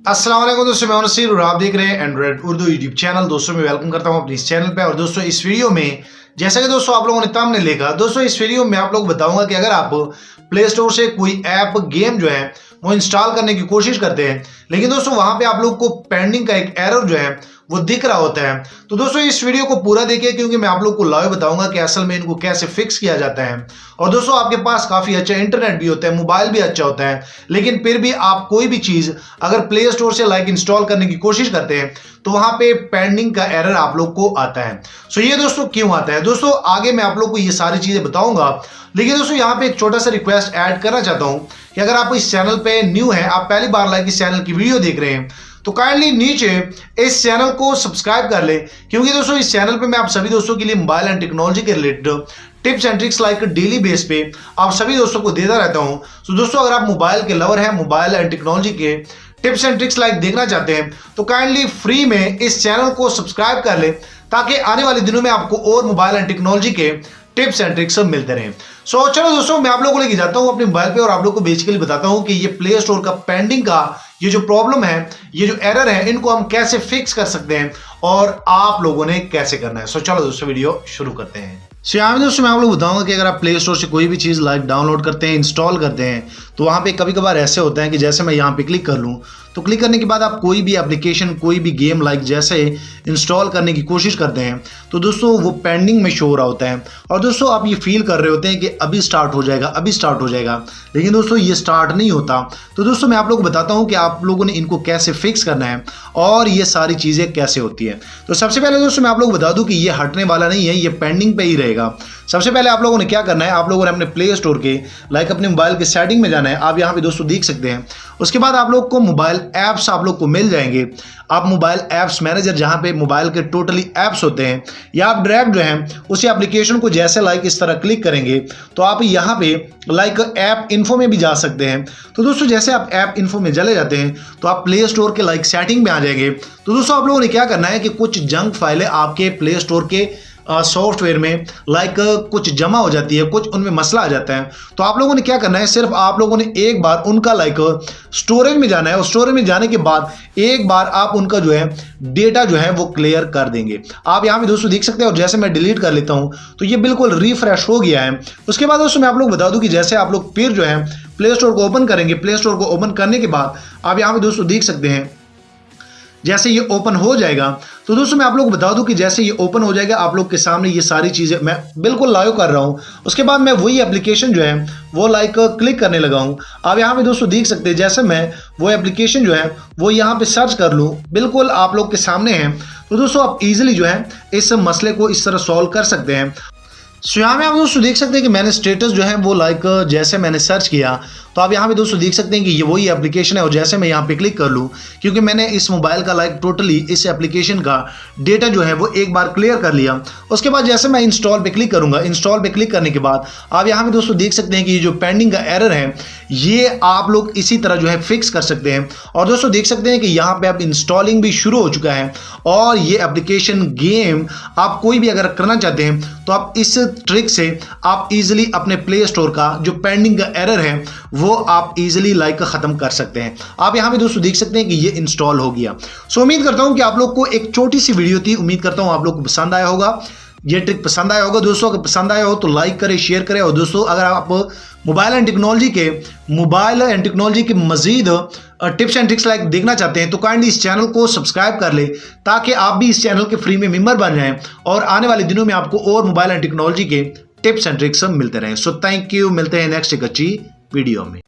अस्सलाम वालेकुम दोस्तों, मैं नसीर और आप देख रहे हैं एंड्रॉइड उर्दू यूट्यूब चैनल। दोस्तों मैं वेलकम करता हूं अपने इस चैनल पे। और दोस्तों इस वीडियो में जैसा कि दोस्तों आप लोगों ने thumbnail देखा, दोस्तों इस वीडियो में आप लोग बताऊंगा कि अगर आप प्ले स्टोर से कोई ऐप गेम जो है वो इंस्टॉल करने की कोशिश करते हैं, लेकिन दोस्तों वहां पे आप लोग को पेंडिंग का एक एरर जो है वो दिख रहा होता है, तो दोस्तों इस वीडियो को पूरा देखिए क्योंकि मैं आप लोग को लाइव बताऊंगा कि असल में इनको कैसे फिक्स किया जाता है। और दोस्तों आपके पास काफी अच्छा इंटरनेट भी होता है, मोबाइल भी अच्छा होता है, लेकिन फिर भी आप कोई भी चीज अगर प्ले स्टोर से इंस्टॉल करने की कोशिश करते हैं तो वहां पे पेंडिंग का एरर आप लोग को आता है। सो ये दोस्तों क्यों आता है, दोस्तों आगे मैं आप लोग को ये सारी चीजें बताऊंगा। लेकिन दोस्तों यहाँ पे एक छोटा सा रिक्वेस्ट ऐड करना चाहता हूं कि अगर आप इस चैनल पे न्यू हैं, आप पहली बार इस चैनल की वीडियो देख रहे हैं, तो काइंडली नीचे इस चैनल को सब्सक्राइब कर ले, क्योंकि दोस्तों इस चैनल पे मैं आप सभी दोस्तों के लिए मोबाइल एंड टेक्नोलॉजी के related tips and tricks daily base पे आप सभी दोस्तों को देता रहता हूं। तो दोस्तों अगर आप मोबाइल के लवर हैं, मोबाइल एंड टेक्नोलॉजी के टिप्स एंड ट्रिक्स देखना चाहते हैं, तो काइंडली फ्री में इस चैनल को सब्सक्राइब कर ले, ताकि आने वाले दिनों में आपको और मोबाइल एंड टेक्नोलॉजी के टिप्स एंड ट्रिक्स सब मिलते रहे। सो चलो दोस्तों मैं आप लोगों को लेके जाता हूं अपने मोबाइल पे और आप लोगों को बेसिकली बताता हूं कि ये प्ले स्टोर का पेंडिंग का ये जो प्रॉब्लम है, ये जो एरर है, इनको हम कैसे फिक्स कर सकते हैं और आप लोगों ने कैसे करना है। सो चलो दोस्तों वीडियो शुरू करते हैं। यहाँ पे दोस्तों मैं आप लोग बताऊंगा कि अगर आप प्ले स्टोर से कोई भी चीज़ डाउनलोड करते हैं, इंस्टॉल करते हैं, तो वहाँ पे कभी कभार ऐसे होता है कि जैसे मैं यहाँ पे क्लिक कर लूँ, तो क्लिक करने के बाद आप कोई भी एप्लीकेशन, कोई भी गेम जैसे इंस्टॉल करने की कोशिश करते हैं, तो दोस्तों वो पेंडिंग में शो हो रहा होता है। और दोस्तों आप ये फील कर रहे होते हैं कि अभी स्टार्ट हो जाएगा, अभी स्टार्ट हो जाएगा, लेकिन दोस्तों ये स्टार्ट नहीं होता। तो दोस्तों मैं आप लोग को बताता हूँ कि आप लोगों ने इनको कैसे फिक्स करना है और ये सारी चीज़ें कैसे होती है। तो सबसे पहले दोस्तों मैं आप लोग बता दूँ कि ये हटने वाला नहीं है, ये पेंडिंग पे ही रहेगा। सबसे पहले आप लोगों ने क्या करना है, आप लोगों ने अपने प्ले स्टोर के अपने मोबाइल के सेटिंग में जाना है। आप यहाँ पे दोस्तों देख सकते हैं। उसके बाद आप लोग को मोबाइल ऐप्स आप लोग को मिल जाएंगे। आप मोबाइल ऐप्स मैनेजर जहाँ पे मोबाइल के टोटली ऐप्स होते हैं, या आप डायरेक्ट जो है उसी एप्लीकेशन को जैसे इस तरह क्लिक करेंगे तो आप यहाँ पे ऐप इन्फो में भी जा सकते हैं। तो दोस्तों जैसे आप ऐप इन्फो में चले जाते हैं तो आप प्ले स्टोर के सेटिंग में आ जाएंगे। तो दोस्तों आप लोगों ने क्या करना है कि कुछ जंक फाइलें आपके प्ले स्टोर के सॉफ्टवेयर में कुछ जमा हो जाती है, कुछ उनमें मसला आ जाता है। तो आप लोगों ने क्या करना है, सिर्फ आप लोगों ने एक बार उनका स्टोरेज में जाना है, और स्टोरेज में जाने के बाद एक बार आप उनका जो है डेटा जो है वो क्लियर कर देंगे। आप यहाँ पे दोस्तों देख सकते हैं। और जैसे मैं डिलीट कर लेता हूँ तो ये बिल्कुल रिफ्रेश हो गया है। उसके बाद दोस्तों मैं आप लोग बता दूं कि जैसे आप लोग फिर जो है प्ले स्टोर को ओपन करेंगे, प्ले स्टोर को ओपन करने के बाद आप यहाँ पे दोस्तों देख सकते हैं, जैसे ये ओपन हो जाएगा, तो दोस्तों मैं आप लोग बता दूं कि जैसे ये ओपन हो जाएगा आप लोग के सामने ये सारी चीज़ें मैं बिल्कुल लाइव कर रहा हूं। उसके बाद मैं वही एप्लीकेशन जो है वो क्लिक करने लगा हूं। आप यहाँ पे दोस्तों देख सकते हैं, जैसे मैं वो एप्लीकेशन जो है वो यहाँ पे सर्च कर लूँ, बिल्कुल आप लोग के सामने है। तो दोस्तों आप इजीली जो है इस मसले को इस तरह सॉल्व कर सकते हैं। सो यहाँ में आप दोस्तों देख सकते हैं कि मैंने स्टेटस जो है वो जैसे मैंने सर्च किया, तो आप यहाँ पे दोस्तों देख सकते हैं कि ये वही एप्लीकेशन है। और जैसे मैं यहाँ पे क्लिक कर लूँ, क्योंकि मैंने इस मोबाइल का टोटली इस एप्लीकेशन का डेटा जो है वो एक बार क्लियर कर लिया। उसके बाद जैसे मैं इंस्टॉल पे क्लिक करूँगा, इंस्टॉल पे क्लिक करने के बाद आप यहाँ पे दोस्तों देख सकते हैं कि ये जो पेंडिंग का एरर है ये आप लोग इसी तरह जो है फिक्स कर सकते हैं। और दोस्तों देख सकते हैं कि यहाँ पे अब इंस्टॉलिंग भी शुरू हो चुका है। और ये एप्लीकेशन गेम आप कोई भी अगर करना चाहते हैं तो आप इस ट्रिक से आप इजीली अपने प्ले स्टोर का जो पेंडिंग का एरर है वो आप इजीली खत्म कर सकते हैं। आप यहाँ पे दोस्तों देख सकते हैं कि ये इंस्टॉल हो गया। सो उम्मीद करता हूं कि आप लोग को एक छोटी सी वीडियो थी, उम्मीद करता हूं आप लोग को पसंद आया होगा, ये ट्रिक पसंद आया होगा। दोस्तों अगर पसंद आया हो तो लाइक करें, शेयर करें। और दोस्तों अगर आप मोबाइल एंड टेक्नोलॉजी के मजीद टिप्स एंड ट्रिक्स देखना चाहते हैं तो काइंडली इस चैनल को सब्सक्राइब कर ले, ताकि आप भी इस चैनल के फ्री में मेंबर बन जाएं और आने वाले दिनों में आपको और मोबाइल एंड टेक्नोलॉजी के टिप्स एंड ट्रिक्स मिलते रहें। सो थैंक यू, मिलते हैं नेक्स्ट एक अच्छी वीडियो में।